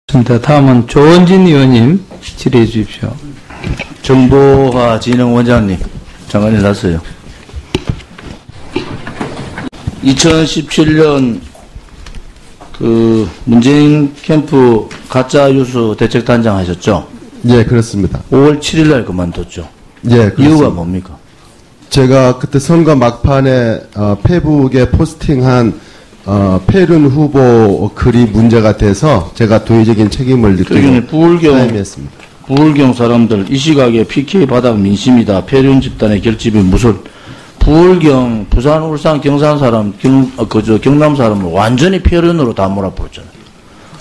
다음은 조원진 의원님 질의해 주십시오. 정보화진흥원장님, 잠깐 일어났어요. 2017년 문재인 캠프 가짜 뉴스 대책단장 하셨죠? 예, 그렇습니다. 5월 7일 날 그만뒀죠? 예, 그렇습니다. 이유가 뭡니까? 제가 그때 선거 막판에 페북에 포스팅한 패륜 후보 글이 문제가 돼서 제가 도의적인 책임을 느끼고 사임했습니다. 부울경 사람들 이 시각에 PK 바닥 민심이다. 패륜 집단의 결집이 무슨 부울경 부산 울산 경산 사람 경남 사람을 완전히 패륜으로 다 몰아버렸잖아요.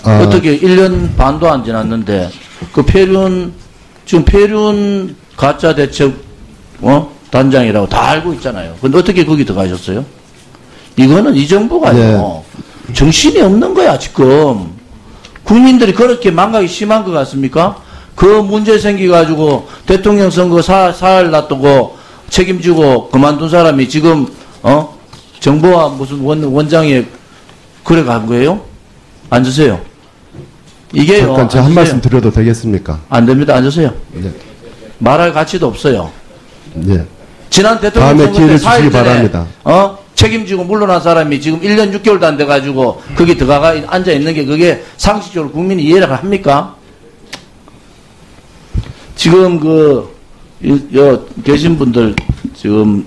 어떻게 1년 반도 안 지났는데 그 패륜 지금 패륜 가짜 대책 단장이라고 다 알고 있잖아요. 근데 어떻게 거기 들어가셨어요? 이거는 이 정부가요. 네. 정신이 없는 거야, 지금. 국민들이 그렇게 망각이 심한 것 같습니까? 그 문제 생겨가지고 대통령 선거 사흘 놔두고 책임지고 그만둔 사람이 지금, 정부와 무슨 원장에 그래 간 거예요? 앉으세요. 이게요. 잠깐 제가 한 말씀 드려도 되겠습니까? 안 됩니다. 앉으세요. 네. 말할 가치도 없어요. 네. 지난 대통령 선거 때 4일 전에, 바랍니다. 책임지고 물러난 사람이 지금 1년 6개월도 안 돼가지고 거기 들어가 앉아 있는 게 그게 상식적으로 국민이 이해를 합니까? 지금 계신 분들 지금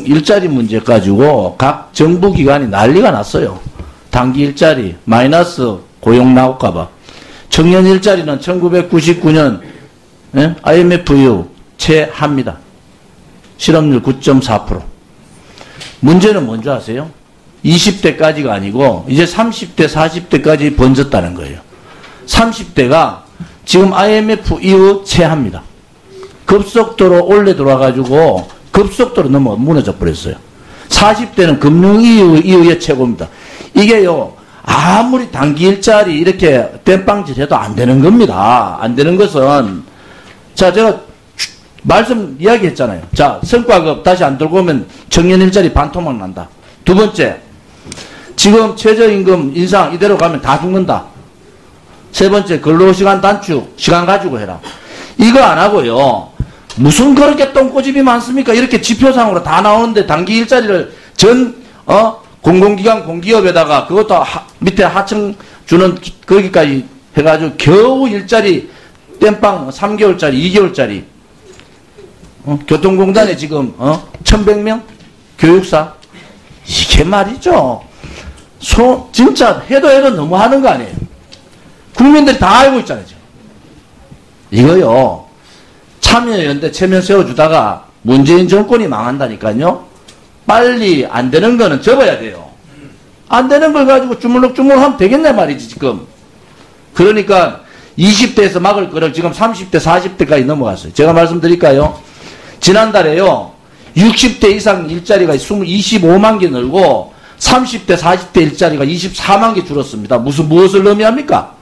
일자리 문제 가지고 각 정부기관이 난리가 났어요. 단기 일자리, 마이너스 고용 나올까봐. 청년 일자리는 1999년 IMF 이후 최하입니다. 실업률 9.4%. 문제는 뭔지 아세요? 20대까지가 아니고 이제 30대, 40대까지 번졌다는 거예요. 30대가 지금 IMF 이후 최하입니다. 급속도로 올려 들어와가지고 급속도로 무너져 버렸어요. 40대는 금융 이후의 최고입니다. 이게요, 아무리 단기 일자리 이렇게 땜빵질 해도 안 되는 겁니다. 안 되는 것은, 자, 제가 이야기했잖아요. 자, 성과급 다시 안 들고 오면 청년 일자리 반토막 난다. 두 번째, 지금 최저임금 인상 이대로 가면 다 죽는다. 세 번째, 근로시간 단축, 시간 가지고 해라. 이거 안 하고요. 무슨 그렇게 똥꼬집이 많습니까? 이렇게 지표상으로 다 나오는데 단기 일자리를 공공기관 공기업에다가 그것도 밑에 하청 주는 거기까지 해가지고 겨우 일자리 땜빵 3개월짜리, 2개월짜리. 교통공단에 지금 1100명? 교육사? 이게 말이죠. 진짜 해도 너무 하는 거 아니에요. 국민들이 다 알고 있잖아요. 지금. 이거요. 참여연대 체면 세워주다가 문재인 정권이 망한다니까요. 빨리 안 되는 거는 접어야 돼요. 안 되는 걸 가지고 주물럭주물럭 하면 되겠네 말이지 지금. 그러니까 20대에서 막을 거를 지금 30대 40대까지 넘어갔어요. 제가 말씀드릴까요? 지난달에요, 60대 이상 일자리가 25만 개 늘고 30대 40대 일자리가 24만 개 줄었습니다. 무엇을 의미합니까?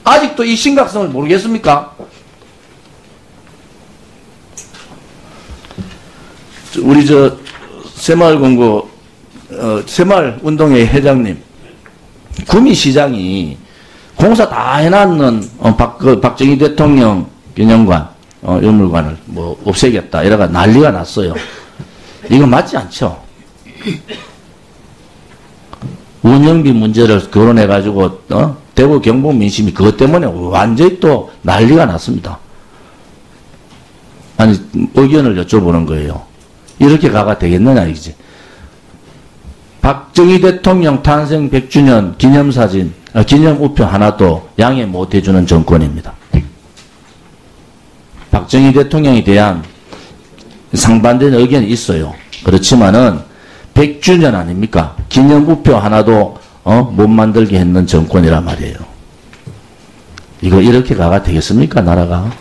아직도 이 심각성을 모르겠습니까? 우리 새마을공고 새마을운동회 회장님, 구미시장이 공사 다 해놨는 박정희 대통령 기념관 유물관을 없애겠다 이래가 난리가 났어요. 이거 맞지 않죠? 운영비 문제를 거론해가지고 대구 경북 민심이 그것 때문에 완전히 또 난리가 났습니다. 아니 의견을 여쭤보는 거예요. 이렇게 가가 되겠느냐 이지. 박정희 대통령 탄생 100주년 기념사진, 기념우표 하나도 양해 못 해주는 정권입니다. 박정희 대통령에 대한 상반된 의견이 있어요. 그렇지만은 100주년 아닙니까? 기념우표 하나도 못 만들게 했는 정권이란 말이에요. 이거 이렇게 가가 되겠습니까? 나라가?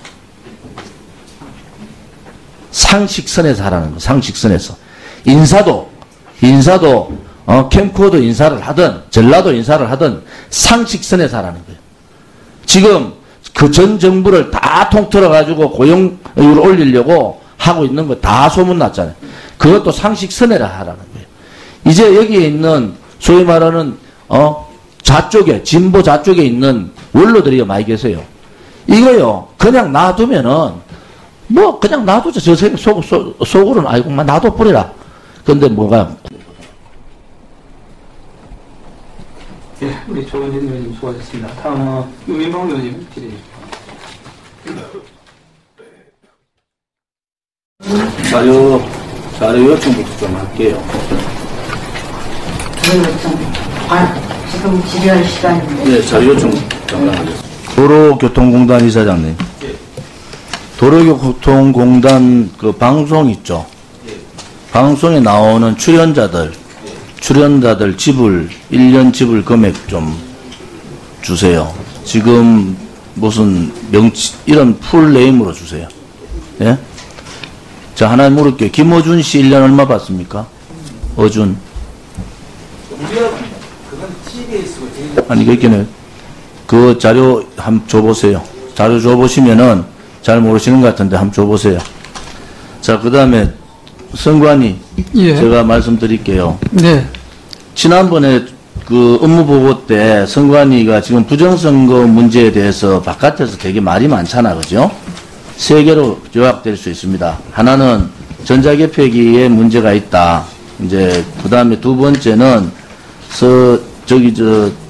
상식선에서 하라는 거. 상식선에서. 인사도 캠코더 인사를 하든 전라도 인사를 하든 상식선에서 하라는 거예요. 지금 그 전 정부를 다 통틀어 가지고 고용률을 올리려고 하고 있는 거 다 소문났잖아요. 그것도 상식선에라 하라는 거예요. 이제 여기에 있는 소위 말하는 좌쪽에, 진보 좌쪽에 있는 원로들이 많이 계세요. 이거요, 그냥 놔두면은, 뭐, 그냥 놔두자. 저 속으로는, 아이고, 놔둬버리라. 근데 뭐가. 예, 우리 조원진 의원님 수고하셨습니다. 다음은 유민봉 의원님 질의해 주십시오. 자료 요청부터 좀 할게요. 지금 질의할 시간인데. 네, 자료 요청 잠깐 하겠습니다. 도로교통공단 이사장님. 도로교통공단 그 방송 있죠? 방송에 나오는 출연자들 지불, 1년 지불 금액 좀 주세요. 지금 무슨 이런 풀네임으로 주세요. 예? 자, 하나 물을게요. 김어준 씨 1년 얼마 받습니까? 어준. 아니, 그렇게는 그 자료 한번 줘보세요. 자료 줘보시면은 잘 모르시는 것 같은데 한번 줘보세요. 자, 그 다음에 선관위. 예. 제가 말씀드릴게요. 네. 지난번에 그 업무보고 때 선관위가 지금 부정선거 문제에 대해서 바깥에서 되게 말이 많잖아. 그죠? 세 개로 요약될 수 있습니다. 하나는 전자개표기에 문제가 있다. 이제, 그 다음에 두 번째는,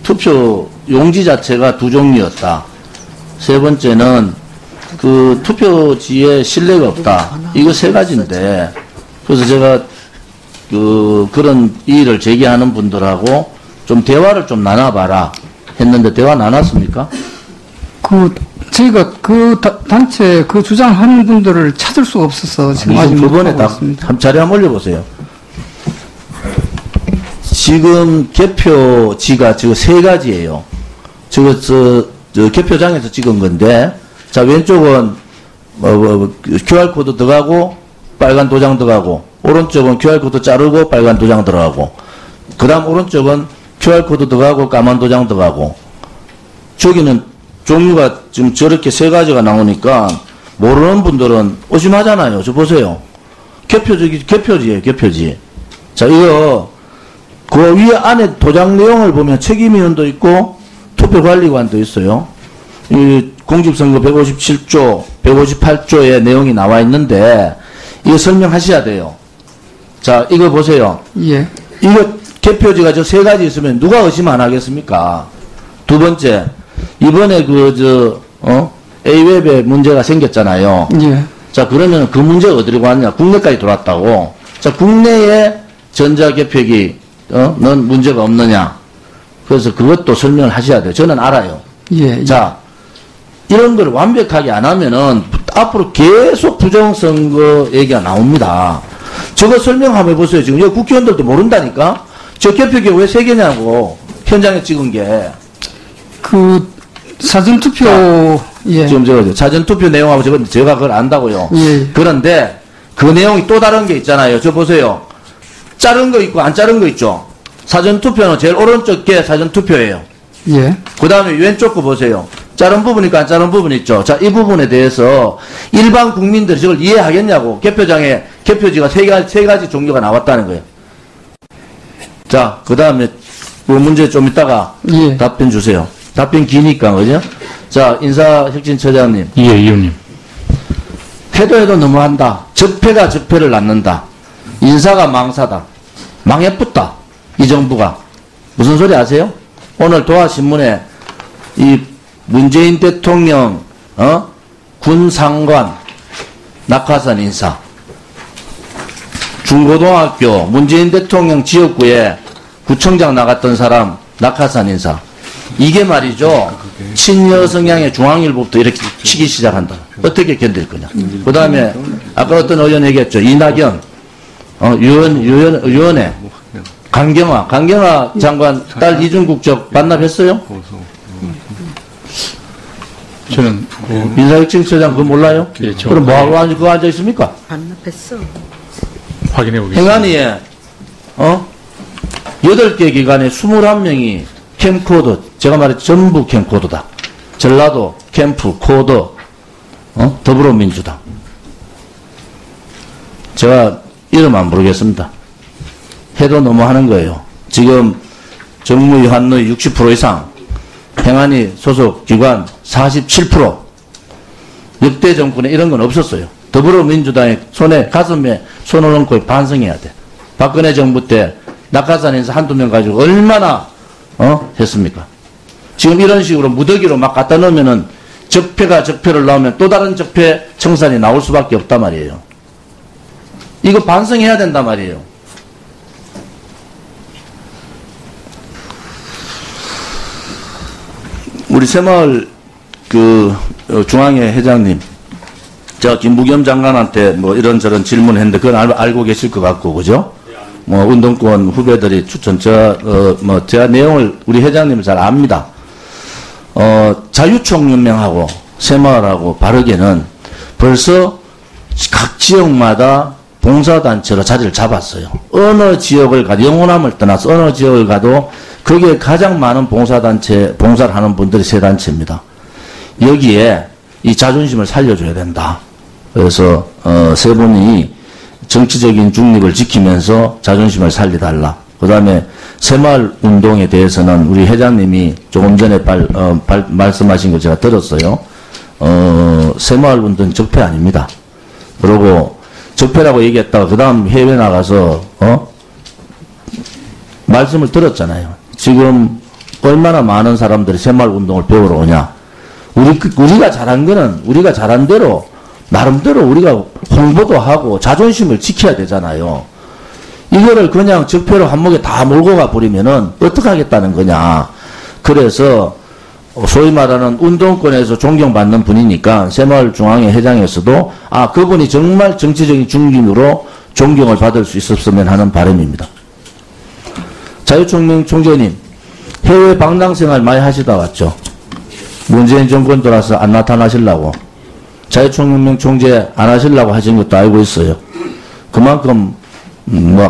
투표 용지 자체가 두 종류였다. 세 번째는, 그 투표지에 신뢰가 없다. 이거 세 가지인데, 그래서 제가 그런 이의를 제기하는 분들하고 좀 대화를 좀 나눠봐라 했는데 대화 나눴습니까? 저희가 단체 주장하는 분들을 찾을 수가 없어서 지금 아직 두 번에 못하고 있습니다. 자료 한번 올려보세요. 지금 개표지가 지금 세 가지예요. 저 개표장에서 찍은 건데, 자, 왼쪽은 QR코드 들어가고 빨간 도장 들어가고, 오른쪽은 QR코드 자르고 빨간 도장 들어가고, 그 다음 오른쪽은 QR코드 들어가고 까만 도장 들어가고, 저기는 종류가 지금 저렇게 세 가지가 나오니까 모르는 분들은 의심하잖아요. 저 보세요. 개표지예요, 개표지. 자, 이거 그 위에 안에 도장 내용을 보면 책임위원도 있고 투표관리관도 있어요. 이 공직선거 157조, 158조의 내용이 나와 있는데 이거 설명하셔야 돼요. 자, 이거 보세요. 예. 이거 개표지가 저 세 가지 있으면 누가 의심 안 하겠습니까? 두 번째, 이번에 A웹에 문제가 생겼잖아요. 예. 자, 그러면 그 문제가 어디로 갔냐? 국내까지 들어왔다고. 자, 국내에 전자개표기, 넌 문제가 없느냐? 그래서 그것도 설명을 하셔야 돼요. 저는 알아요. 예. 자, 이런 걸 완벽하게 안 하면은 앞으로 계속 부정선거 얘기가 나옵니다. 저거 설명 한번 해보세요. 지금 여기 국회의원들도 모른다니까? 저 개표기 왜 세 개냐고. 현장에 찍은 게. 사전투표, 예. 지금 사전투표 내용하고 제가 그걸 안다고요. 예. 그런데 그 내용이 또 다른 게 있잖아요. 저 보세요. 자른 거 있고 안 자른 거 있죠. 사전투표는 제일 오른쪽 게 사전투표예요. 예. 그 다음에 왼쪽 거 보세요. 자른 부분 있고 안 자른 부분 있죠. 자, 이 부분에 대해서 일반 국민들이 저걸 이해하겠냐고. 개표장에 개표지가 세 가지 종류가 나왔다는 거예요. 자, 그 다음에 그 문제 좀 이따가 예. 답변 주세요. 답변 기니까, 그죠? 자, 인사혁신처장님. 예, 의원님. 해도 너무한다. 적폐가 적폐를 낳는다. 인사가 망사다. 망해붙다. 이 정부가. 무슨 소리 아세요? 오늘 도하신문에 이 문재인 대통령, 군상관, 낙하산 인사. 중고등학교, 문재인 대통령 지역구에 구청장 나갔던 사람, 낙하산 인사. 이게 말이죠. 친여 성향의 중앙일보부터 이렇게 치기 시작한다. 어떻게 견딜 거냐. 그 다음에, 아까 어떤 의원 얘기했죠. 이낙연, 의원에, 강경화 장관 딸 이중국적 반납했어요? 저는 인사혁신처장 그거 몰라요? 예, 그럼 뭐하고 그거 앉아 있습니까? 반납했어. 확인해 보겠습니다. 행안위에 8개 기관에 21명이 캠코더, 제가 말했죠. 전부 캠코더다. 전라도, 캠프, 코더, 더불어민주당. 제가 이름 안 부르겠습니다. 해도 너무 하는 거예요. 지금 정무위 환노위 60% 이상, 행안위 소속 기관 47%. 역대 정권에 이런 건 없었어요. 더불어민주당의 가슴에 손을 얹고 반성해야 돼. 박근혜 정부 때 낙하산에서 한두 명 가지고 얼마나 했습니까? 지금 이런 식으로 무더기로 막 갖다 넣으면은 적폐가 적폐를 나오면 또 다른 적폐 청산이 나올 수밖에 없단 말이에요. 이거 반성해야 된단 말이에요. 우리 새마을 중앙회 회장님, 제가 김부겸 장관한테 뭐 이런저런 질문했는데 그건 알고 계실 것 같고, 그죠? 뭐 운동권 후배들이 제가 내용을 우리 회장님은 잘 압니다. 자유총연맹하고 새마을하고 바르게는 벌써 각 지역마다 봉사단체로 자리를 잡았어요. 어느 지역을 가도, 영호남을 떠나서 어느 지역을 가도 거기에 가장 많은 봉사를 하는 분들이 세 단체입니다. 여기에 이 자존심을 살려줘야 된다. 그래서 세 분이 정치적인 중립을 지키면서 자존심을 살려달라. 그 다음에 새마을 운동에 대해서는 우리 회장님이 조금 전에 말씀하신 거 제가 들었어요. 새마을 운동 적폐 아닙니다. 그러고 적폐라고 얘기했다가 그 다음 해외 나가서 말씀을 들었잖아요. 지금 얼마나 많은 사람들이 새마을 운동을 배우러 오냐. 우리가 잘한 거는 우리가 잘한 대로 나름대로 우리가 홍보도 하고 자존심을 지켜야 되잖아요. 이거를 그냥 적폐로 한목에 다 몰고 가 버리면은 어떡하겠다는 거냐. 그래서 소위 말하는 운동권에서 존경받는 분이니까 새마을 중앙회 회장에서도 그분이 정말 정치적인 중진으로 존경을 받을 수 있었으면 하는 바람입니다. 자유총명 총재님, 해외 방랑생활 많이 하시다 왔죠? 문재인 정권 들어와서 안 나타나시려고. 자유총명 총재 안 하시려고 하신 것도 알고 있어요. 그만큼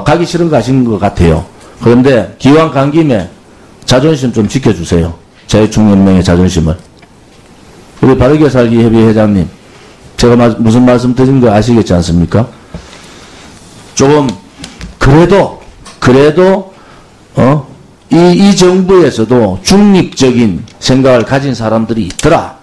가기 싫은 거 하신 것 같아요. 그런데 기왕 간 김에 자존심 좀 지켜주세요. 자유총연맹의 자존심을. 우리 바르게 살기 협의 회장님, 제가 무슨 말씀 드린 거 아시겠지 않습니까? 조금 그래도 이 정부에서도 중립적인 생각을 가진 사람들이 있더라.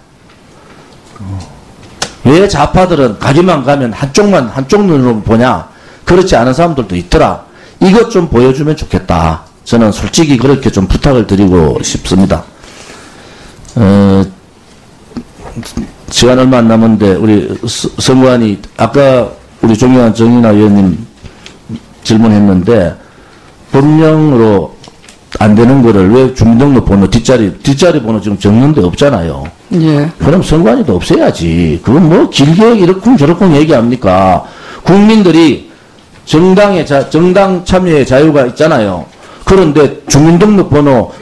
왜 좌파들은 가기만 가면 한쪽 눈으로 보냐? 그렇지 않은 사람들도 있더라. 이것 좀 보여주면 좋겠다. 저는 솔직히 그렇게 좀 부탁을 드리고 싶습니다. 시간 얼마 안 남았는데 우리 선관위 아까 우리 존경한 정인아 의원님 질문했는데 본명으로 안 되는 거를 왜 주민등록번호 뒷자리 번호 지금 적는 데 없잖아요. 예. 그럼 선관위도 없애야지. 그건 뭐 길게 이렇쿵 저렇쿵 얘기합니까? 국민들이 정당 참여의 자유가 있잖아요. 그런데 주민등록번호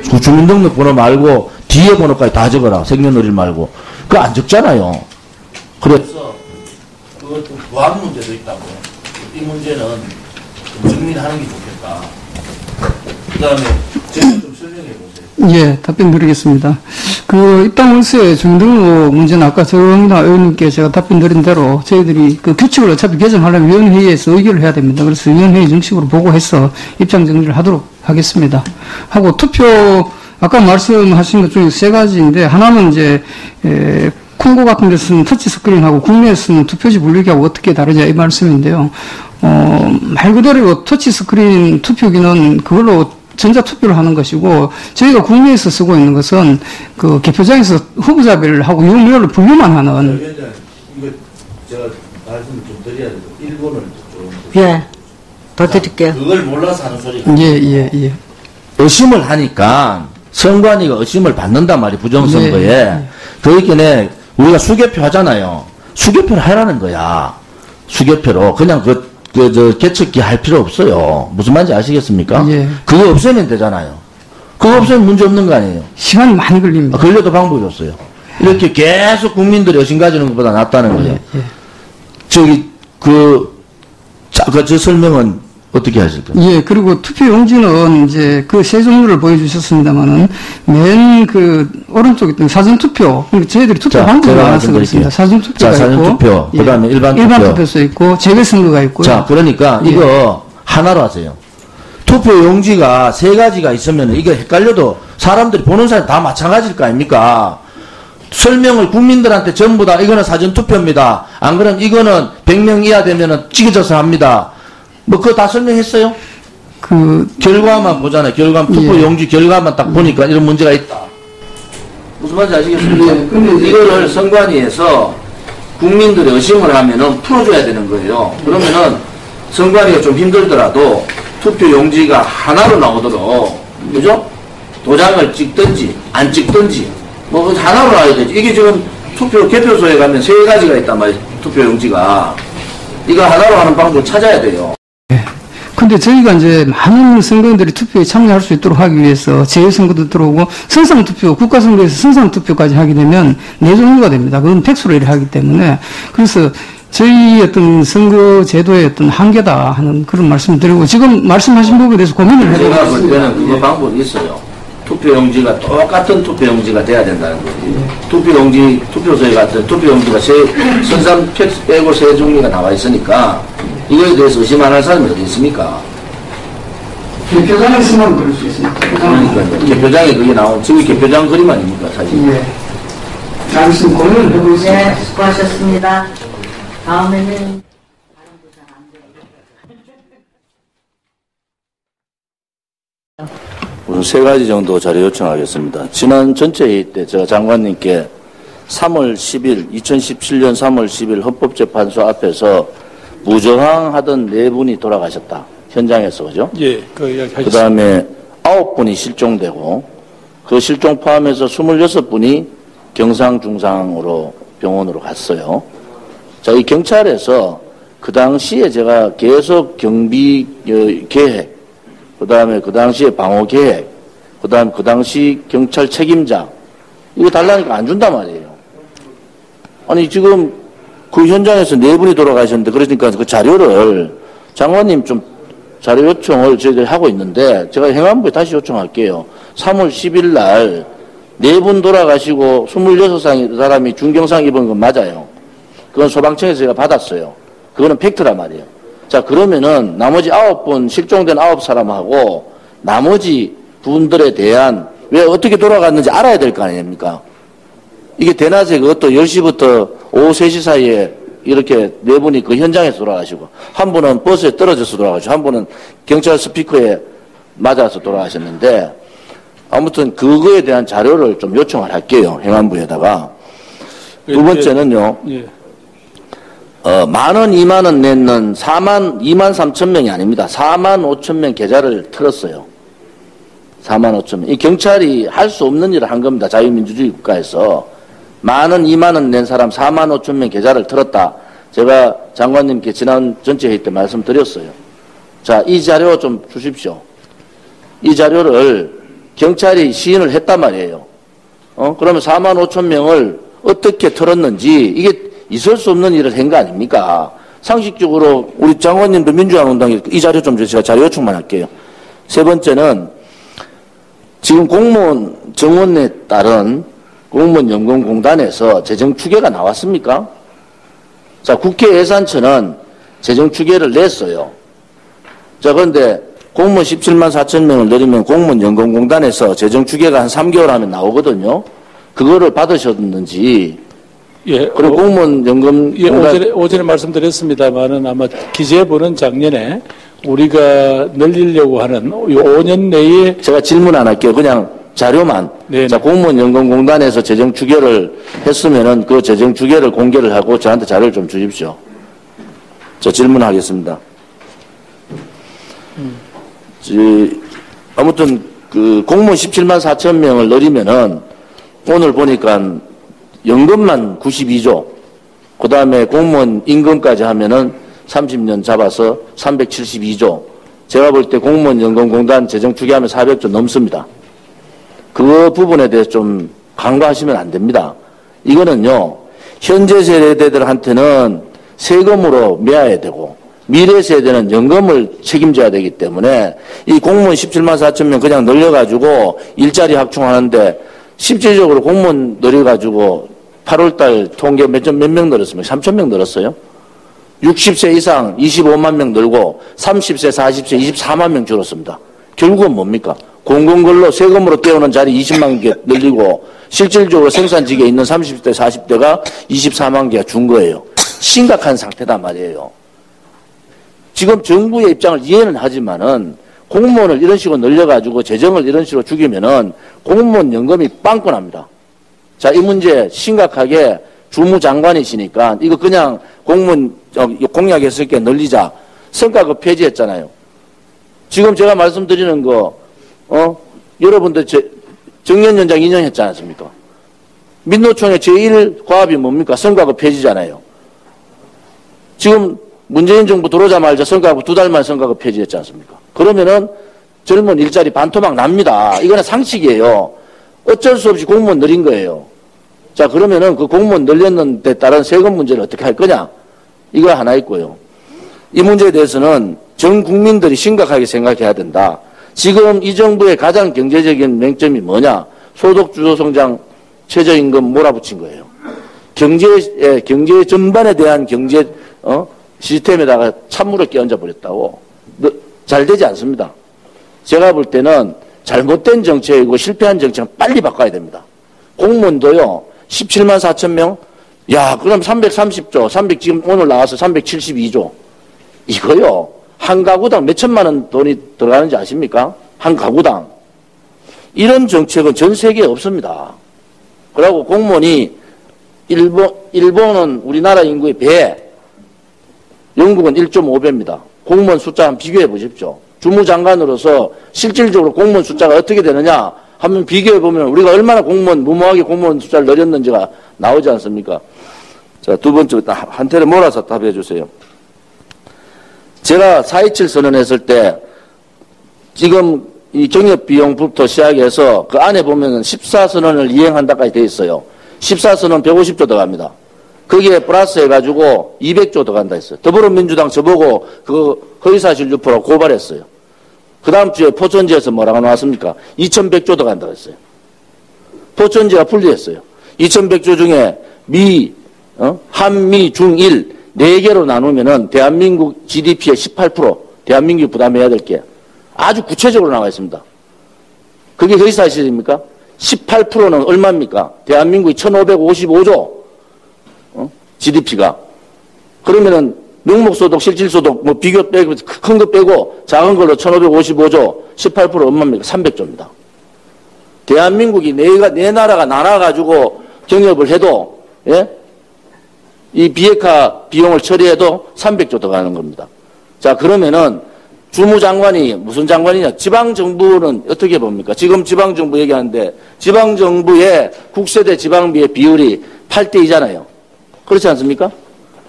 말고 뒤에 번호까지 다 적어라. 생년월일 말고. 그거 안 적잖아요. 그래서 그것도 부합 문제도 있다고. 이 문제는 좀 정리하는 게 좋겠다. 그 다음에 제가 좀 설명해 보세요. 예, 답변 드리겠습니다. 입당 월세 주민등록 문제는 아까 정인아 의원님께 제가 답변 드린 대로 저희들이 규칙을 어차피 개정하려면 위원회의에서 의결을 해야 됩니다. 그래서 위원회의 정식으로 보고해서 입장 정리를 하도록 하겠습니다. 하고 투표, 아까 말씀하신 것 중에 세 가지인데, 하나는 이제, 콩고 같은 데 쓰는 터치 스크린하고 국내에 쓰는 투표지 분류기하고 어떻게 다르냐 이 말씀인데요. 말 그대로 터치 스크린 투표기는 그걸로 전자투표를 하는 것이고, 저희가 국내에서 쓰고 있는 것은 개표장에서 후보자별을 하고 유무열을 분류만 하는. 이거 제가 말씀을 좀 드려야 돼요. 일본을 좀. 예, 더 드릴게요. 그걸 몰라서 하는 소리가. 예. 의심을 하니까 선관위가 의심을 받는단 말이에요. 부정선거에. 예. 그러니까 우리가 수개표 하잖아요. 수개표를 하라는 거야. 수개표로. 그냥 개척기 할 필요 없어요. 무슨 말인지 아시겠습니까? 예. 그거 없애면 되잖아요. 그거 없애면 문제 없는 거 아니에요. 시간이 많이 걸립니다. 걸려도 방법이 없어요. 이렇게 계속 국민들이 의심 가지는 것보다 낫다는 거예요. 예. 저 설명은 어떻게 하실까요? 예, 그리고 투표 용지는 이제 세 종류를 보여주셨습니다만은 맨 오른쪽에 있던 사전투표, 저희들이 투표 방법이 많아서 그렇습니다. 사전투표가 있고, 사전투표, 그 다음에 일반 투표. 투표소 있고, 재배선거가 있고요. 자, 그러니까 이거 하나로 하세요. 투표 용지가 3가지가 있으면 이게 헷갈려도 사람들이 보는 사람 다 마찬가지일 거 아닙니까? 설명을 국민들한테 전부 다 이거는 사전투표입니다. 안 그러면 이거는 100명 이하 되면은 찍어져서 합니다. 뭐 그거 다 설명했어요? 결과만 보잖아요. 투표 용지 결과만 딱 보니까 이런 문제가 있다. 무슨 말인지 아시겠습니까? 근데 이거를 선관위에서 국민들이 의심을 하면은 풀어줘야 되는 거예요. 그러면은 선관위가 좀 힘들더라도 투표 용지가 하나로 나오도록, 그죠? 도장을 찍든지 안 찍든지 뭐 하나로 나와야 되지. 이게 지금 투표 개표소에 가면 3가지가 있단 말이에요. 투표 용지가. 이거 하나로 하는 방법을 찾아야 돼요. 근데 저희가 이제 많은 선거인들이 투표에 참여할 수 있도록 하기 위해서 재외선거도 들어오고 선상투표, 국가선거에서 선상투표까지 하게 되면 4종류가 됩니다. 그건 팩수로 하기 때문에. 그래서 저희 어떤 선거 제도의 어떤 한계다 하는 그런 말씀을 드리고 지금 말씀하신 부분에 대해서 고민을 해보고 제가 볼 있습니다. 때는 그거 방법이 있어요. 투표용지가 똑같은 투표용지가 돼야 된다는 거예요. 투표용지, 투표소에 같은 투표용지가 선상 빼고 3종류가 나와 있으니까 이거에 대해서 의심 안 할 사람이 어디 있습니까? 개표장에 있으면 그럴 수 있습니다. 그러니까요. 개표장에 그게 나온, 지금 개표장 그림 아닙니까, 사실? 예. 알겠습니다. 고민을 해보고 있습니다. 네, 수고하셨습니다. 다음에는 우선 3가지 정도 자료 요청하겠습니다. 지난 전체 회의 때 제가 장관님께 3월 10일, 2017년 3월 10일 헌법재판소 앞에서 무저항하던 4분이 돌아가셨다. 현장에서, 그죠? 예, 그 이야기 그 하셨습니다. 다음에 9분이 실종되고, 그 실종 포함해서 26분이 경상, 중상으로 병원으로 갔어요. 자, 이 경찰에서 그 당시에 제가 계속 경비 계획, 그 다음에 그 당시에 방어 계획, 그 다음 그 당시 경찰 책임자, 이거 달라니까 안 준단 말이에요. 아니, 지금 그 현장에서 4분이 돌아가셨는데, 그러니까 그 자료를 장관님 좀 자료 요청을 저희들이 하고 있는데, 제가 행안부에 다시 요청할게요. 3월 10일 날 4분 돌아가시고 26사람이 중경상 입은 건 맞아요. 그건 소방청에서 제가 받았어요. 그거는 팩트란 말이에요. 자, 그러면은 나머지 9분 실종된 9사람하고 나머지 분들에 대한 왜 어떻게 돌아갔는지 알아야 될 거 아닙니까? 이게 대낮에 그것도 10시부터 오후 3시 사이에 이렇게 4분이 그 현장에서 돌아가시고, 한 분은 버스에 떨어져서 돌아가시고, 한 분은 경찰 스피커에 맞아서 돌아가셨는데, 아무튼 그거에 대한 자료를 좀 요청을 할게요. 행안부에다가. 두 번째는요. 예. 10,000원, 20,000원 냈는 2만 3천 명이 아닙니다. 4만 5천 명 계좌를 틀었어요. 4만 5천 명. 이 경찰이 할 수 없는 일을 한 겁니다. 자유민주주의 국가에서. 10,000원, 20,000원 낸 사람 4만 5천 명 계좌를 틀었다. 제가 장관님께 지난 전체 회의 때 말씀드렸어요. 자, 이 자료 좀 주십시오. 이 자료를 경찰이 시인을 했단 말이에요. 그러면 4만 5천 명을 어떻게 틀었는지, 이게 있을 수 없는 일을 한 거 아닙니까? 상식적으로 우리 장관님도 민주화운동에 이 자료 좀 주세요. 자료 요청만 할게요. 세 번째는 지금 공무원 정원에 따른 공무원 연금공단에서 재정 추계가 나왔습니까? 자, 국회 예산처는 재정 추계를 냈어요. 자, 그런데 공무원 17만 4천 명을 내리면 공무원 연금공단에서 재정 추계가 한 3개월 하면 나오거든요. 그거를 받으셨는지. 예, 그리고 공무원 연금 예, 오전에 말씀드렸습니다만은 아마 기재부는 작년에 우리가 늘리려고 하는 5년 내에 제가 질문 안 할게요. 그냥 자료만. 네. 자, 공무원 연금공단에서 재정 추계를 했으면은 그 재정 추계를 공개를 하고 저한테 자료를 좀 주십시오. 저 질문하겠습니다. 아무튼 그 공무원 17만 4천 명을 늘리면은 오늘 보니까 연금만 92조, 그 다음에 공무원 임금까지 하면은 30년 잡아서 372조. 제가 볼 때 공무원 연금공단 재정 추계하면 400조 넘습니다. 그 부분에 대해서 좀 간과하시면 안 됩니다. 이거는요, 현재 세대들한테는 세금으로 메아야 되고, 미래 세대는 연금을 책임져야 되기 때문에 이 공무원 17만 4천 명 그냥 늘려가지고 일자리 확충하는데 실질적으로 공무원 늘려가지고 8월달 통계 몇 명 늘었습니까? 3천 명 늘었어요. 60세 이상 25만 명 늘고 30세, 40세 24만 명 줄었습니다. 결국은 뭡니까? 공공근로 세금으로 떼우는 자리 20만 개 늘리고 실질적으로 생산직에 있는 30대, 40대가 24만 개가 준 거예요. 심각한 상태단 말이에요. 지금 정부의 입장을 이해는 하지만은 공무원을 이런 식으로 늘려가지고 재정을 이런 식으로 죽이면은 공무원 연금이 빵꾸납니다. 자, 이 문제 심각하게 주무장관이시니까 이거 그냥 공무원 공약했을 게 늘리자. 성과급 폐지했잖아요. 지금 제가 말씀드리는 거, 여러분들 정년연장 2년 했지 않습니까? 민노총의 제1 과업이 뭡니까? 성과급 폐지잖아요. 지금 문재인 정부 들어오자마자 성과급 2달 만에 성과급 폐지했지 않습니까? 그러면은 젊은 일자리 반토막 납니다. 이거는 상식이에요. 어쩔 수 없이 공무원 늘린 거예요. 자, 그러면은 그 공무원 늘렸는 데 따른 세금 문제를 어떻게 할 거냐? 이거 하나 있고요. 이 문제에 대해서는 전 국민들이 심각하게 생각해야 된다. 지금 이 정부의 가장 경제적인 맹점이 뭐냐? 소득주도 성장, 최저임금 몰아붙인 거예요. 경제 전반에 대한 경제, 시스템에다가 찬물을 끼얹어 버렸다고. 잘 되지 않습니다. 제가 볼 때는 잘못된 정책이고 실패한 정책은 빨리 바꿔야 됩니다. 공무원도요, 17만 4천 명? 야, 그럼 330조, 지금 오늘 나와서 372조. 이거요, 한 가구당 몇 천만 원 돈이 들어가는지 아십니까? 한 가구당. 이런 정책은 전 세계에 없습니다. 그리고 공무원이 일본은 우리나라 인구의 배, 영국은 1.5배입니다. 공무원 숫자 한번 비교해 보십시오. 주무장관으로서 실질적으로 공무원 숫자가 어떻게 되느냐 한번 비교해 보면 우리가 얼마나 무모하게 공무원 숫자를 늘렸는지가 나오지 않습니까? 자, 두 번째, 한테를 몰아서 답해 주세요. 제가 4.27 선언했을 때 지금 이 경협비용부터 시작해서 그 안에 보면은 14선언을 이행한다까지 돼 있어요. 14선언 150조 들어갑니다. 거기에 플러스 해가지고 200조 들어간다 했어요. 더불어민주당 저보고 그 허위사실 유포라고 고발했어요. 그 다음 주에 포천지에서 뭐라고 나왔습니까? 2100조 들어간다고 했어요. 포천지가 분리했어요. 2100조 중에 한미, 중일 4개로 나누면은 대한민국 GDP의 18% 대한민국이 부담해야 될 게 아주 구체적으로 나와 있습니다. 그게 허위사실입니까? 18%는 얼마입니까? 대한민국이 1555조 GDP가. 그러면은 명목소득, 실질소득 뭐 비교 빼고 큰 거 빼고 작은 걸로 1555조 18% 얼마입니까? 300조입니다. 대한민국이 네 나라가 나눠가지고 경협을 해도 예? 이 비핵화 비용을 처리해도 300조 더 가는 겁니다. 자, 그러면은 주무장관이 무슨 장관이냐? 지방정부는 어떻게 봅니까? 지금 지방정부 얘기하는데 지방정부의 국세대 지방비의 비율이 8대2잖아요. 그렇지 않습니까?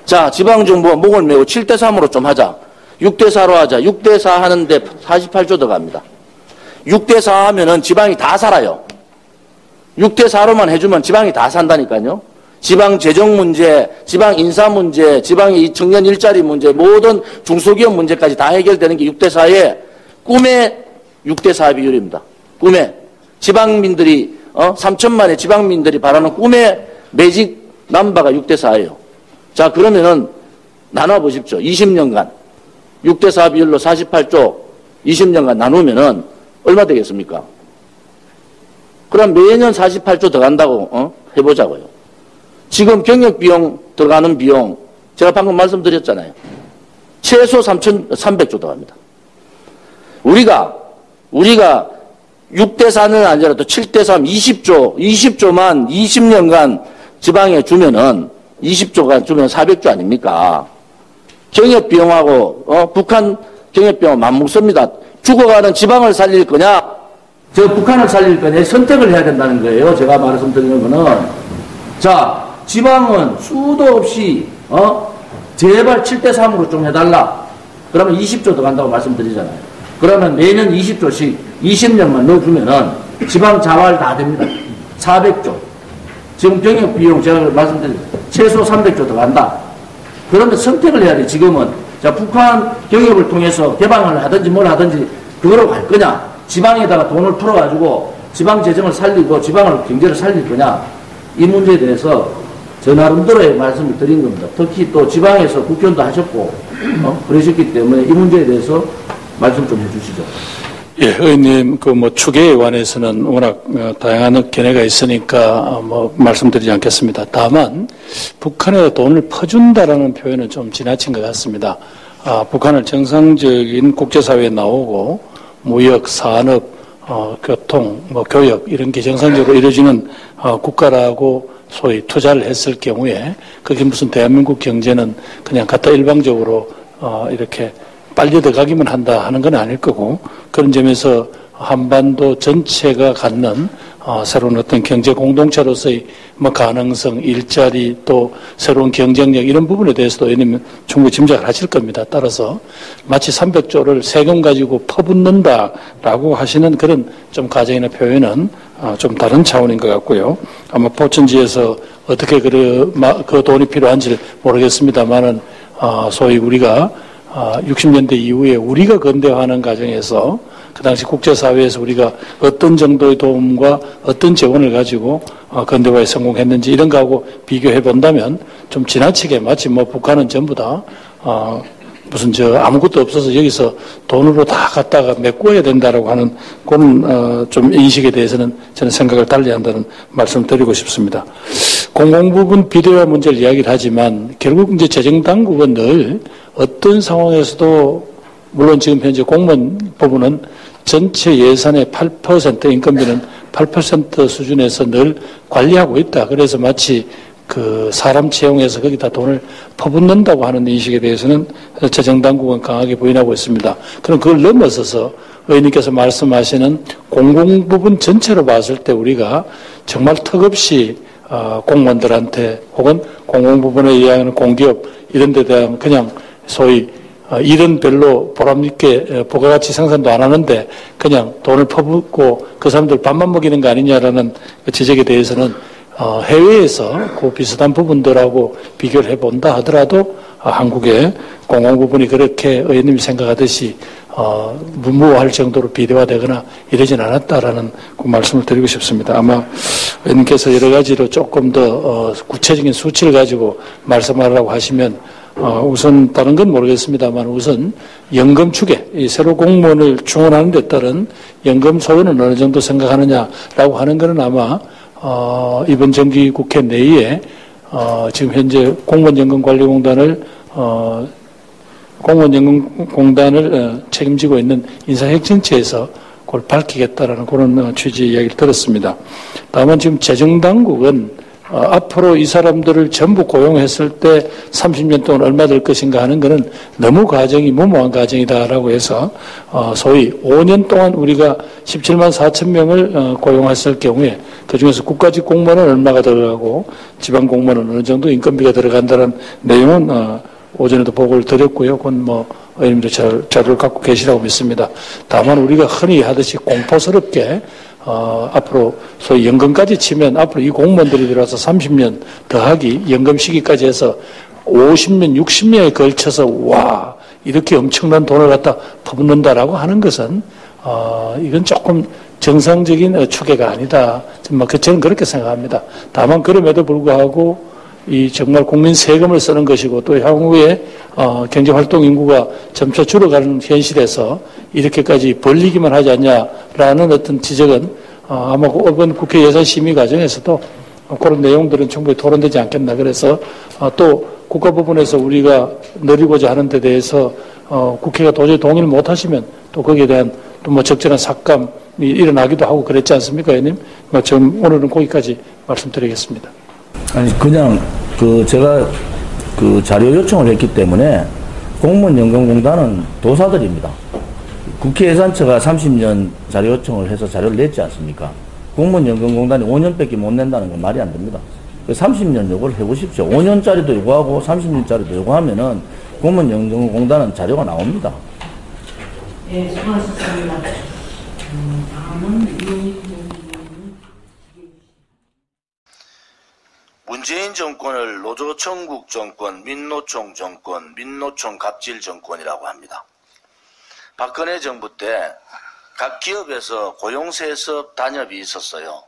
자, 지방정부가 목을 메고 7대3으로 좀 하자. 6대4로 하자. 6대4 하는데 48조 더 갑니다. 6대4 하면은 지방이 다 살아요. 6대4로만 해주면 지방이 다 산다니까요. 지방 재정 문제, 지방 인사 문제, 지방의 청년 일자리 문제, 모든 중소기업 문제까지 다 해결되는 게 6대4의 꿈의 6대4 비율입니다. 꿈의. 지방민들이, 3천만의 지방민들이 바라는 꿈의 매직 넘버가 6대4예요. 자, 그러면은 나눠보십시오. 20년간. 6대4 비율로 48조 20년간 나누면은 얼마 되겠습니까? 그럼 매년 48조 더 간다고, 해보자고요. 지금 경력비용 들어가는 비용, 제가 방금 말씀드렸잖아요. 최소 3,300조 들어갑니다. 우리가 6대4는 아니라도 7대3, 20조만 20년간 지방에 주면은 20조가 주면 400조 아닙니까? 경협비용하고, 북한 경협비용은 맞먹습니다. 죽어가는 지방을 살릴 거냐, 저 북한을 살릴 거냐, 선택을 해야 된다는 거예요. 제가 말씀드리는 거는. 자, 지방은 수도 없이, 제발 7대3으로 좀 해달라. 그러면 20조 더 간다고 말씀드리잖아요. 그러면 매년 20조씩 20년만 넣어주면은 지방 자활 다 됩니다. 400조. 지금 병역비용 제가 말씀드린 최소 300조 더 간다. 그러면 선택을 해야 돼, 지금은. 자, 북한 경협을 통해서 개방을 하든지 뭘 하든지 그거로 갈 거냐. 지방에다가 돈을 풀어가지고 지방 재정을 살리고 지방을 경제를 살릴 거냐. 이 문제에 대해서 저 나름대로의 말씀을 드린 겁니다. 특히 또 지방에서 국회의원도 하셨고, 그러셨기 때문에 이 문제에 대해서 말씀 좀 해주시죠. 예, 의원님, 추계에 관해서는 워낙 다양한 견해가 있으니까 말씀드리지 않겠습니다. 다만, 북한에 돈을 퍼준다라는 표현은 좀 지나친 것 같습니다. 북한을 정상적인 국제사회에 나오고, 무역, 산업, 교통, 교역, 이런 게 정상적으로 이루어지는 국가라고 소위 투자를 했을 경우에 그게 무슨 대한민국 경제는 그냥 갖다 일방적으로 이렇게 빨리 들어가기만 한다 하는 건 아닐 거고 그런 점에서 한반도 전체가 갖는 새로운 어떤 경제 공동체로서의 가능성, 일자리 또 새로운 경쟁력 이런 부분에 대해서도 의원님은 충분히 짐작을 하실 겁니다. 따라서 마치 300조를 세금 가지고 퍼붓는다라고 하시는 그런 좀 가정이나 표현은 좀 다른 차원인 것 같고요. 아마 포천지에서 어떻게 그 돈이 필요한지 모르겠습니다만은 소위 우리가 60년대 이후에 우리가 근대화하는 과정에서 그 당시 국제사회에서 우리가 어떤 정도의 도움과 어떤 재원을 가지고 근대화에 성공했는지 이런 거하고 비교해 본다면 좀 지나치게 마치 북한은 전부 다 무슨 아무것도 없어서 여기서 돈으로 다 갖다가 메꿔야 된다라고 하는 그런 좀 인식에 대해서는 저는 생각을 달리 한다는 말씀을 드리고 싶습니다. 공공부문 비대화 문제를 이야기를 하지만 결국 이제 재정당국은 늘 어떤 상황에서도 물론 지금 현재 공무원 부분은 전체 예산의 8% 인건비는 8% 수준에서 늘 관리하고 있다. 그래서 마치 그 사람 채용해서 거기다 돈을 퍼붓는다고 하는 인식에 대해서는 재정당국은 강하게 부인하고 있습니다. 그럼 그걸 넘어서서 의원님께서 말씀하시는 공공부문 전체로 봤을 때 우리가 정말 턱없이 공무원들한테 혹은 공공부문에 의한 공기업 이런 데 대한 그냥 소위 일은 별로 보람있게 부가가치 생산도 안 하는데 그냥 돈을 퍼붓고 그 사람들 밥만 먹이는 거 아니냐라는 지적에 대해서는 해외에서 그 비슷한 부분들하고 비교를 해본다 하더라도 한국의 공공부문이 그렇게 의원님이 생각하듯이 무모할 정도로 비대화되거나 이러진 않았다라는 그 말씀을 드리고 싶습니다. 아마 의원님께서 여러 가지로 조금 더 구체적인 수치를 가지고 말씀하라고 하시면 우선 다른 건 모르겠습니다만 우선 연금 추계, 이 새로 공무원을 충원하는 데 따른 연금 소요는 어느 정도 생각하느냐라고 하는 것은 아마 이번 정기국회 내에 지금 현재 공무원연금관리공단을 책임지고 있는 인사혁신처에서 그걸 밝히겠다라는 그런 취지의 이야기를 들었습니다. 다만 지금 재정당국은 앞으로 이 사람들을 전부 고용했을 때 30년 동안 얼마 될 것인가 하는 것은 너무 과정이 무모한 과정이다라고 해서 소위 5년 동안 우리가 17만 4천 명을 고용했을 경우에 그중에서 국가직 공무원은 얼마가 들어가고 지방 공무원은 어느 정도 인건비가 들어간다는 내용은 오전에도 보고를 드렸고요. 그건 의원님도 자료를 갖고 계시라고 믿습니다. 다만 우리가 흔히 하듯이 공포스럽게 앞으로 소위 연금까지 치면 앞으로 이 공무원들이 들어와서 30년 더하기 연금 시기까지 해서 50년, 60년에 걸쳐서 와 이렇게 엄청난 돈을 갖다 퍼붓는다라고 하는 것은 이건 조금 정상적인 추계가 아니다. 저는 그렇게 생각합니다. 다만 그럼에도 불구하고 이 정말 국민 세금을 쓰는 것이고 또 향후에 경제활동 인구가 점차 줄어가는 현실에서 이렇게까지 벌리기만 하지 않냐라는 어떤 지적은 아마 이번 국회 예산심의 과정에서도 그런 내용들은 충분히 토론되지 않겠나. 그래서 또 국가 부분에서 우리가 늘리고자 하는 데 대해서 국회가 도저히 동의를 못하시면 또 거기에 대한 또 적절한 삭감이 일어나기도 하고 그랬지 않습니까, 의원님? 좀 오늘은 거기까지 말씀드리겠습니다. 아니 그냥 제가 자료 요청을 했기 때문에 공무원연금공단은 도사들입니다. 국회예산처가 30년 자료 요청을 해서 자료를 냈지 않습니까? 공무원연금공단이 5년밖에 못 낸다는 건 말이 안 됩니다. 30년 요구를 해보십시오. 5년짜리도 요구하고 30년짜리도 요구하면은 공무원연금공단은 자료가 나옵니다. 예, 수고하셨습니다. 다음은 문재인 정권을 노조천국 정권, 민노총 정권, 민노총 갑질 정권이라고 합니다. 박근혜 정부 때 각 기업에서 고용세습 단협이 있었어요.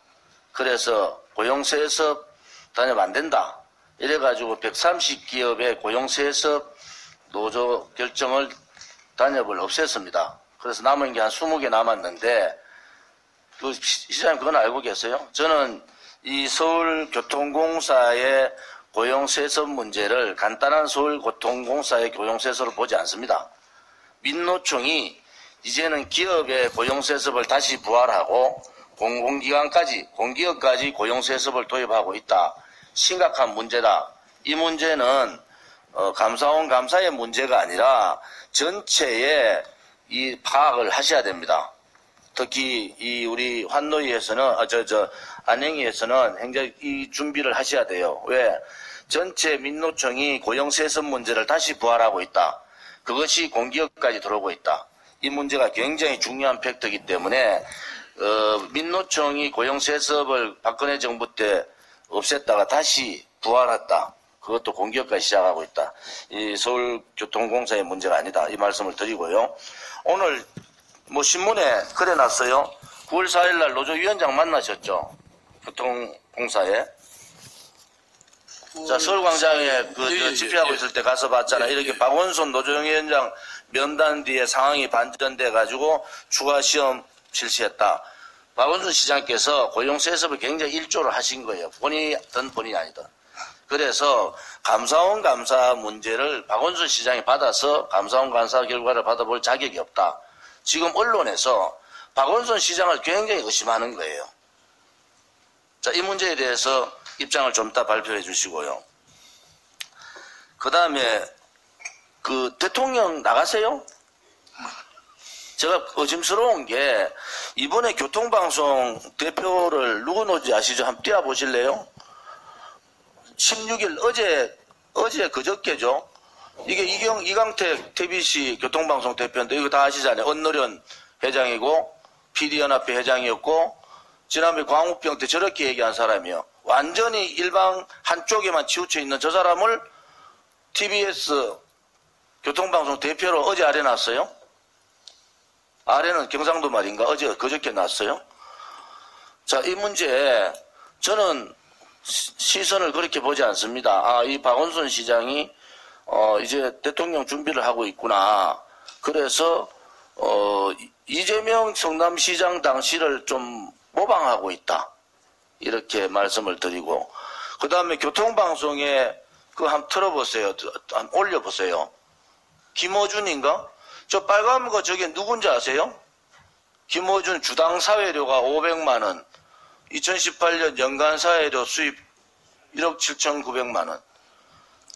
그래서 고용세습 단협 안 된다. 이래가지고 130기업의 고용세습 노조 결정을 단협을 없앴습니다. 그래서 남은 게 한 20개 남았는데, 그 시장님 그건 알고 계세요? 저는 이 서울교통공사의 고용세습 문제를 간단한 서울교통공사의 고용세습으로 보지 않습니다. 민노총이 이제는 기업의 고용세습을 다시 부활하고 공공기관까지, 공기업까지 고용세습을 도입하고 있다. 심각한 문제다. 이 문제는 감사원 감사의 문제가 아니라 전체의 이 파악을 하셔야 됩니다. 특히 이 우리 환노위에서는 안행위에서는 굉장히 이 준비를 하셔야 돼요. 왜? 전체 민노총이 고용세습 문제를 다시 부활하고 있다. 그것이 공기업까지 들어오고 있다. 이 문제가 굉장히 중요한 팩트이기 때문에 민노총이 고용세습을 박근혜 정부 때 없앴다가 다시 부활했다. 그것도 공기업까지 시작하고 있다. 이 서울교통공사의 문제가 아니다. 이 말씀을 드리고요. 오늘 뭐 신문에 그래 놨어요. 9월 4일 날 노조위원장 만나셨죠? 교통공사에. 자, 서울광장에 집회하고 있을 때 가서 봤잖아. 이렇게 박원순 노조위원장 면담 뒤에 상황이 반전돼 가지고 추가 시험 실시했다. 박원순 시장께서 고용세습을 굉장히 일조를 하신 거예요. 본인이든 본인이 아니든. 그래서 감사원 감사 문제를 박원순 시장이 받아서 감사원 감사 결과를 받아볼 자격이 없다. 지금 언론에서 박원순 시장을 굉장히 의심하는 거예요. 자, 이 문제에 대해서 입장을 좀 이따 발표해 주시고요. 그 다음에 그 대통령 나가세요? 제가 의심스러운 게 이번에 교통방송 대표를 누구 놓지 아시죠? 한번 띄워보실래요? 16일 어제 그저께죠. 이게 이강택 TBC 교통방송 대표인데 이거 다 아시잖아요. 언노련 회장이고 PD연합회 회장이었고 지난번에 광우병 때 저렇게 얘기한 사람이요. 완전히 일방 한쪽에만 치우쳐 있는 저 사람을 TBS 교통방송 대표로 어제 아래 놨어요. 아래는 경상도 말인가? 그저께 놨어요. 자, 이 문제 저는 시선을 그렇게 보지 않습니다. 아, 이 박원순 시장이 이제 대통령 준비를 하고 있구나. 그래서 이재명 성남시장 당시를 좀 모방하고 있다. 이렇게 말씀을 드리고 그 다음에 교통방송에 그거 한번 틀어보세요. 한번 올려보세요. 김어준인가? 저 빨간 거 저게 누군지 아세요? 김어준 주당 사회료가 500만 원. 2018년 연간 사회료 수입 1억 7,900만 원.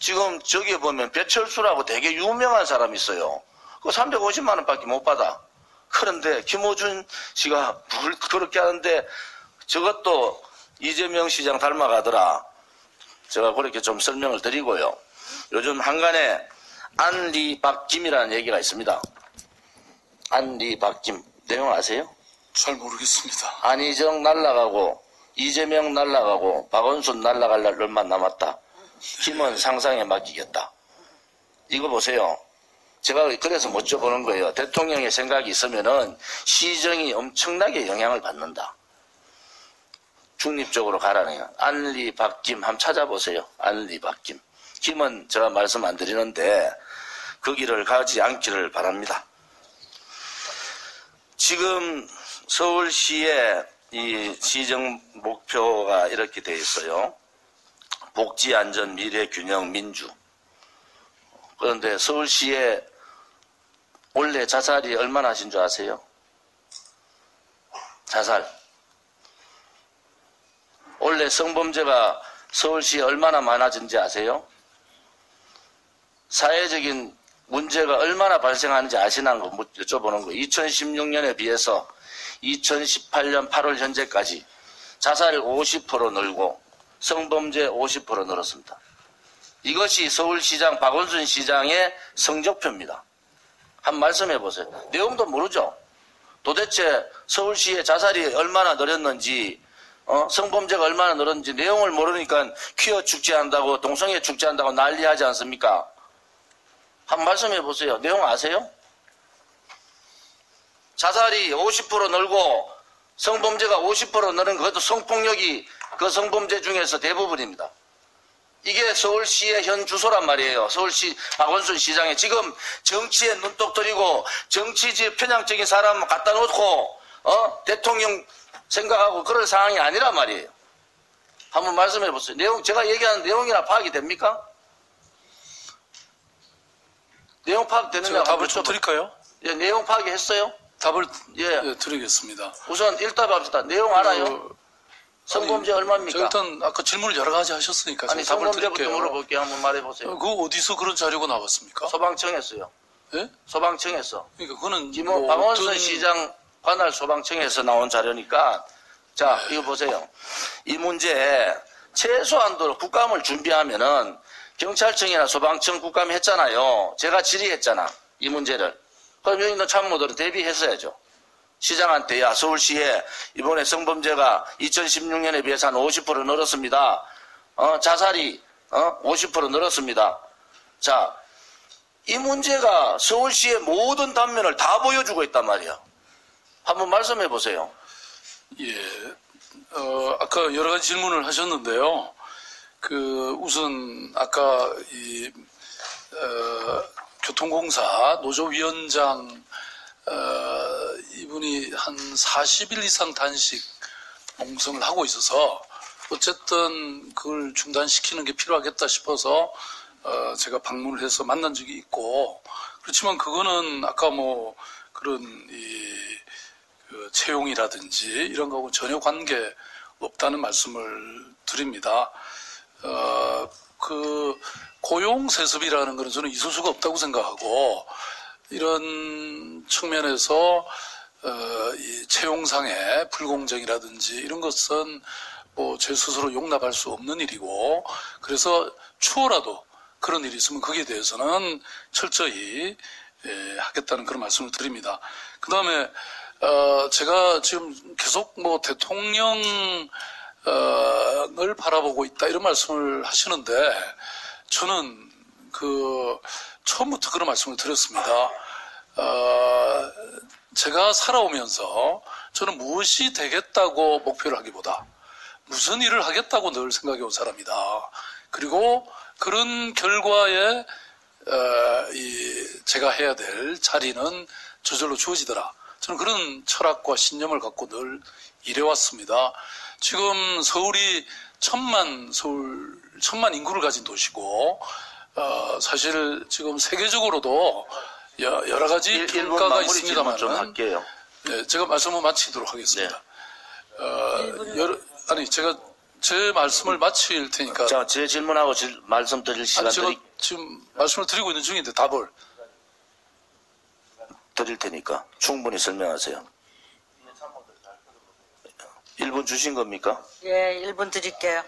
지금 저기에 보면 배철수라고 되게 유명한 사람이 있어요. 그거 350만 원밖에 못 받아. 그런데 김어준 씨가 뭘 그렇게 하는데 저것도 이재명 시장 닮아가더라. 제가 그렇게 좀 설명을 드리고요. 요즘 한간에 안리박김이라는 얘기가 있습니다. 안리박김. 내용 아세요? 잘 모르겠습니다. 안희정 날라가고 이재명 날라가고 박원순 날라갈 날 얼마 남았다. 힘은 상상에 맡기겠다. 이거 보세요. 제가 그래서 못 줘보는 거예요. 대통령의 생각이 있으면은 시정이 엄청나게 영향을 받는다. 중립적으로 가라네요. 안리박김 한번 찾아보세요. 안리박김. 김은 제가 말씀 안 드리는데 그 길을 가지 않기를 바랍니다. 지금 서울시의 이 시정 목표가 이렇게 돼 있어요. 복지, 안전, 미래, 균형, 민주. 그런데 서울시에 원래 자살이 얼마나 하신 줄 아세요? 자살. 원래 성범죄가 서울시에 얼마나 많아진지 아세요? 사회적인 문제가 얼마나 발생하는지 아시는 거 여쭤보는 거예요. 2016년에 비해서 2018년 8월 현재까지 자살 50% 늘고 성범죄 50% 늘었습니다. 이것이 서울시장 박원순 시장의 성적표입니다. 한 말씀해 보세요. 내용도 모르죠. 도대체 서울시의 자살이 얼마나 늘었는지 성범죄가 얼마나 늘었는지 내용을 모르니까 퀴어 축제한다고 동성애 축제한다고 난리하지 않습니까? 한 말씀해 보세요. 내용 아세요? 자살이 50% 늘고 성범죄가 50% 늘은 그것도 성폭력이 그 성범죄 중에서 대부분입니다. 이게 서울시의 현 주소란 말이에요. 서울시 박원순 시장이 지금 정치에 눈독 들이고 정치지 편향적인 사람 갖다 놓고 대통령 생각하고 그럴 상황이 아니란 말이에요. 한번 말씀해 보세요. 내용 제가 얘기하는 내용이나 파악이 됩니까? 내용 파악되느냐? 제가 답을 좀 드릴까요? 예, 내용 파악이 했어요? 답을 예. 드리겠습니다. 우선 일답합시다. 내용 알아요? 성범죄 얼마입니까? 제가 일단 아까 질문을 여러 가지 하셨으니까 아니 제가 답을 성범죄부터 드릴게요. 물어볼게요. 한번 말해보세요. 그 어디서 그런 자료가 나왔습니까? 소방청에서요. 예? 소방청에서. 그러니까 그거는 김호 박원순 시장 관할 소방청에서 나온 자료니까 자 이거 보세요. 이 문제 최소한도로 국감을 준비하면은 경찰청이나 소방청 국감 했잖아요. 제가 질의했잖아 이 문제를. 그럼 여기 있는 참모들은 대비했어야죠. 시장한테 야 서울시에 이번에 성범죄가 2016년에 비해서 한 50% 늘었습니다. 자살이 50% 늘었습니다. 자, 이 문제가 서울시의 모든 단면을 다 보여주고 있단 말이에요. 한번 말씀해 보세요. 예. 아까 여러 가지 질문을 하셨는데요. 우선 아까 교통공사 노조위원장 이분이 한 40일 이상 단식 농성을 하고 있어서 어쨌든 그걸 중단시키는 게 필요하겠다 싶어서 제가 방문을 해서 만난 적이 있고, 그렇지만 그거는 아까 뭐 그런 채용이라든지 이런 거하고 전혀 관계 없다는 말씀을 드립니다. 고용 세습이라는 것은 저는 있을 수가 없다고 생각하고, 이런 측면에서 이 채용상의 불공정이라든지 이런 것은 뭐 제 스스로 용납할 수 없는 일이고, 그래서 추후라도 그런 일이 있으면 거기에 대해서는 철저히 하겠다는 그런 말씀을 드립니다. 그 다음에 제가 지금 계속 뭐 대통령을 바라보고 있다 이런 말씀을 하시는데, 저는 처음부터 그런 말씀을 드렸습니다. 제가 살아오면서 저는 무엇이 되겠다고 목표를 하기보다 무슨 일을 하겠다고 늘 생각해 온 사람이다. 그리고 그런 결과에 제가 해야 될 자리는 저절로 주어지더라. 저는 그런 철학과 신념을 갖고 늘 일해왔습니다. 지금 서울이 천만 인구를 가진 도시고, 사실 지금 세계적으로도 여러 가지 평가가 있습니다만, 좀 할게요. 네, 제가 말씀을 마치도록 하겠습니다. 네. 제가 제 말씀을 마칠 테니까. 자, 제 질문하고 말씀 드릴 시간 제가 지금 말씀을 드리고 있는 중인데 답을 드릴 테니까 충분히 설명하세요. 1분 주신 겁니까? 예, 1분 드릴게요.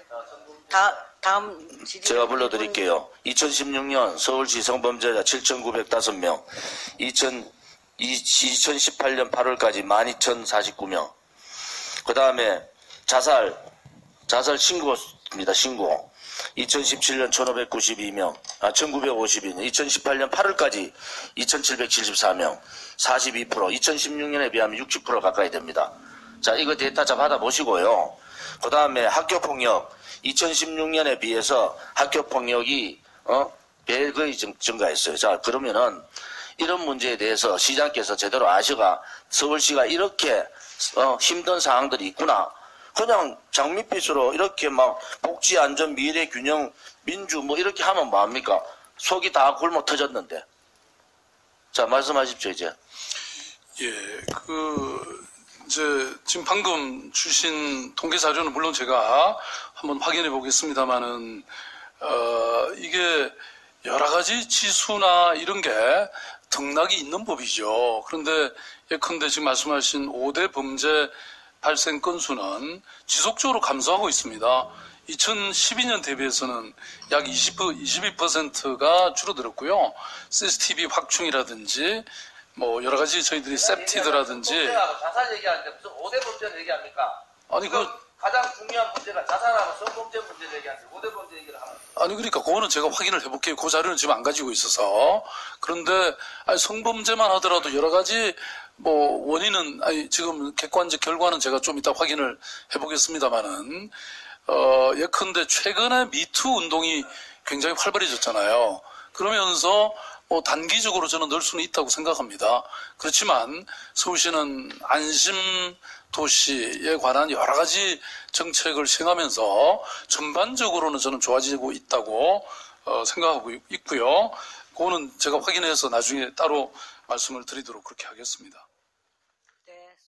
다음 제가 불러드릴게요. 2016년 서울시 성범죄자 7,905명, 2018년 8월까지 12,049명. 그 다음에 자살 신고입니다. 신고. 2017년 1,952명, 2018년 8월까지 2,774명, 42%, 2016년에 비하면 60% 가까이 됩니다. 자, 이거 데이터 좀 받아보시고요. 그 다음에 학교폭력, 2016년에 비해서 학교폭력이, 배거의 증가했어요. 자, 그러면은, 이런 문제에 대해서 시장께서 제대로 아셔가 서울시가 이렇게, 힘든 상황들이 있구나. 그냥 장밋빛으로 이렇게 막 복지, 안전, 미래, 균형, 민주 뭐 이렇게 하면 뭐합니까? 속이 다 굶어 터졌는데. 자, 말씀하십시오, 이제. 예, 지금 방금 주신 통계 자료는 물론 제가 한번 확인해 보겠습니다만은, 이게 여러 가지 지수나 이런 게 등락이 있는 법이죠. 그런데 예컨대 지금 말씀하신 5대 범죄 발생 건수는 지속적으로 감소하고 있습니다. 2012년 대비해서는 약 22%가 줄어들었고요. CCTV 확충이라든지 뭐 여러 가지 저희들이 셉티드라든지 자살 얘기하는데 무슨 5대 범죄를 얘기합니까? 아니 가장 중요한 문제가 자살하고 성범죄 문제를 얘기하는데 5대 범죄 얘기를 하는 아니 그러니까 그거는 제가 확인을 해볼게요. 그 자료는 지금 안 가지고 있어서. 그런데 성범죄만 하더라도 여러 가지 원인은 지금 객관적 결과는 제가 좀 이따 확인을 해보겠습니다만은 예컨대 최근에 미투 운동이 굉장히 활발해졌잖아요. 그러면서 뭐 단기적으로 저는 넣을 수는 있다고 생각합니다. 그렇지만 서울시는 안심 도시에 관한 여러 가지 정책을 시행하면서 전반적으로는 저는 좋아지고 있다고 생각하고 있고요. 그거는 제가 확인해서 나중에 따로 말씀을 드리도록 그렇게 하겠습니다.